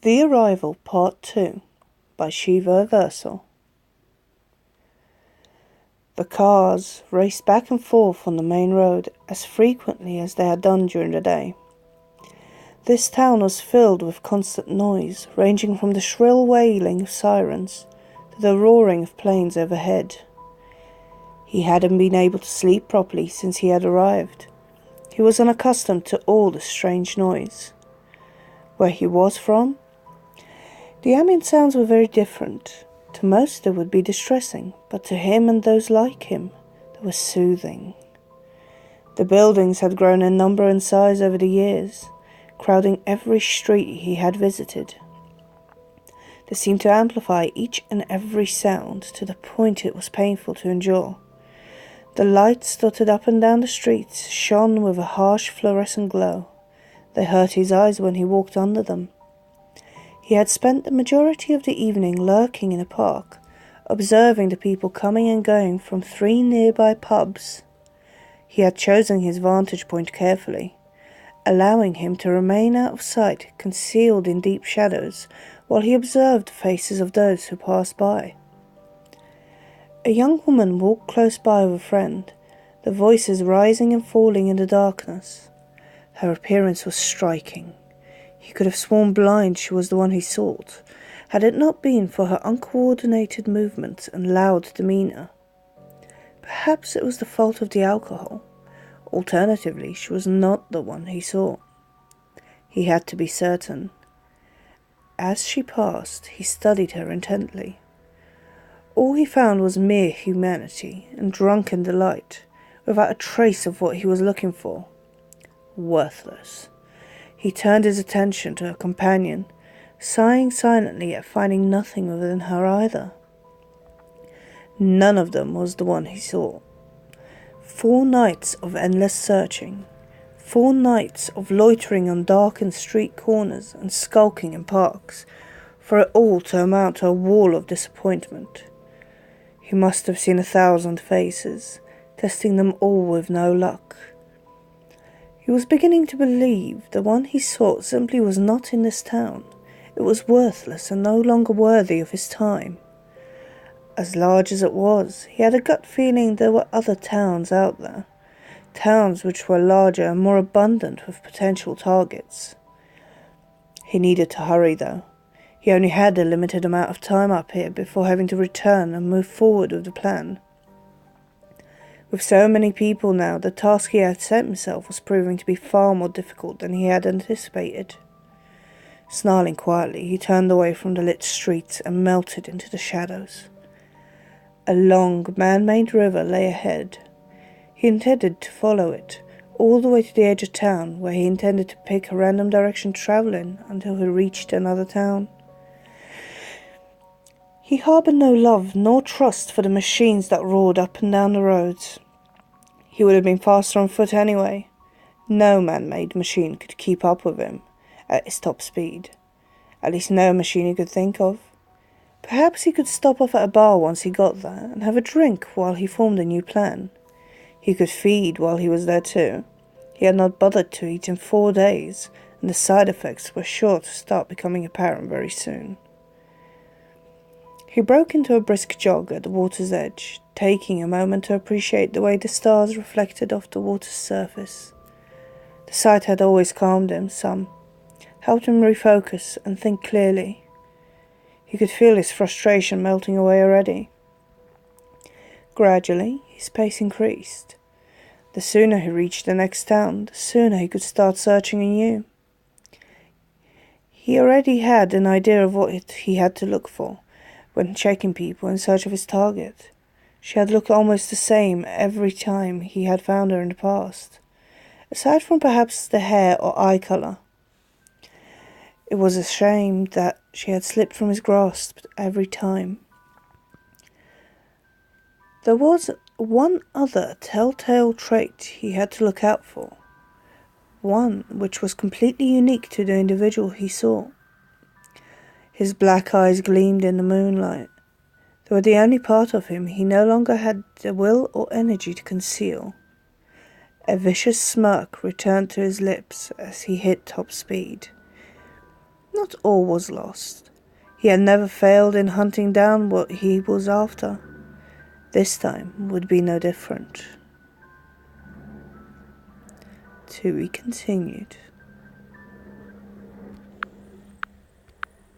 The Arrival Part 2 by Shiva Versal. The cars raced back and forth on the main road as frequently as they had done during the day. This town was filled with constant noise, ranging from the shrill wailing of sirens to the roaring of planes overhead. He hadn't been able to sleep properly since he had arrived. He was unaccustomed to all the strange noise. Where he was from, the ambient sounds were very different. To most they would be distressing, but to him and those like him, they were soothing. The buildings had grown in number and size over the years, crowding every street he had visited. They seemed to amplify each and every sound to the point it was painful to endure. The lights dotted up and down the streets shone with a harsh fluorescent glow. They hurt his eyes when he walked under them. He had spent the majority of the evening lurking in a park, observing the people coming and going from 3 nearby pubs. He had chosen his vantage point carefully, allowing him to remain out of sight, concealed in deep shadows, while he observed the faces of those who passed by. A young woman walked close by with a friend, the voices rising and falling in the darkness. Her appearance was striking. He could have sworn blind she was the one he sought, had it not been for her uncoordinated movements and loud demeanour. Perhaps it was the fault of the alcohol. Alternatively, she was not the one he sought. He had to be certain. As she passed, he studied her intently. All he found was mere humanity and drunken delight, without a trace of what he was looking for. Worthless. He turned his attention to her companion, sighing silently at finding nothing within her either. None of them was the one he sought. 4 nights of endless searching, 4 nights of loitering on darkened street corners and skulking in parks, for it all to amount to a wall of disappointment. He must have seen 1,000 faces, testing them all with no luck. He was beginning to believe the one he sought simply was not in this town. It was worthless and no longer worthy of his time. As large as it was, he had a gut feeling there were other towns out there, towns which were larger and more abundant with potential targets. He needed to hurry, though. He only had a limited amount of time up here before having to return and move forward with the plan. With so many people now, the task he had set himself was proving to be far more difficult than he had anticipated. Snarling quietly, he turned away from the lit streets and melted into the shadows. A long, man-made river lay ahead. He intended to follow it, all the way to the edge of town, where he intended to pick a random direction to travel in until he reached another town. He harboured no love nor trust for the machines that roared up and down the roads. He would have been faster on foot anyway. No man-made machine could keep up with him at his top speed. At least no machine he could think of. Perhaps he could stop off at a bar once he got there and have a drink while he formed a new plan. He could feed while he was there too. He had not bothered to eat in 4 days, and the side effects were sure to start becoming apparent very soon. He broke into a brisk jog at the water's edge, taking a moment to appreciate the way the stars reflected off the water's surface. The sight had always calmed him some, helped him refocus and think clearly. He could feel his frustration melting away already. Gradually, his pace increased. The sooner he reached the next town, the sooner he could start searching anew. He already had an idea of what he had to look for when checking people in search of his target. She had looked almost the same every time he had found her in the past, aside from perhaps the hair or eye colour. It was a shame that she had slipped from his grasp every time. There was one other telltale trait he had to look out for, one which was completely unique to the individual he saw. His black eyes gleamed in the moonlight. They were the only part of him he no longer had the will or energy to conceal. A vicious smirk returned to his lips as he hit top speed. Not all was lost. He had never failed in hunting down what he was after. This time would be no different. To be continued.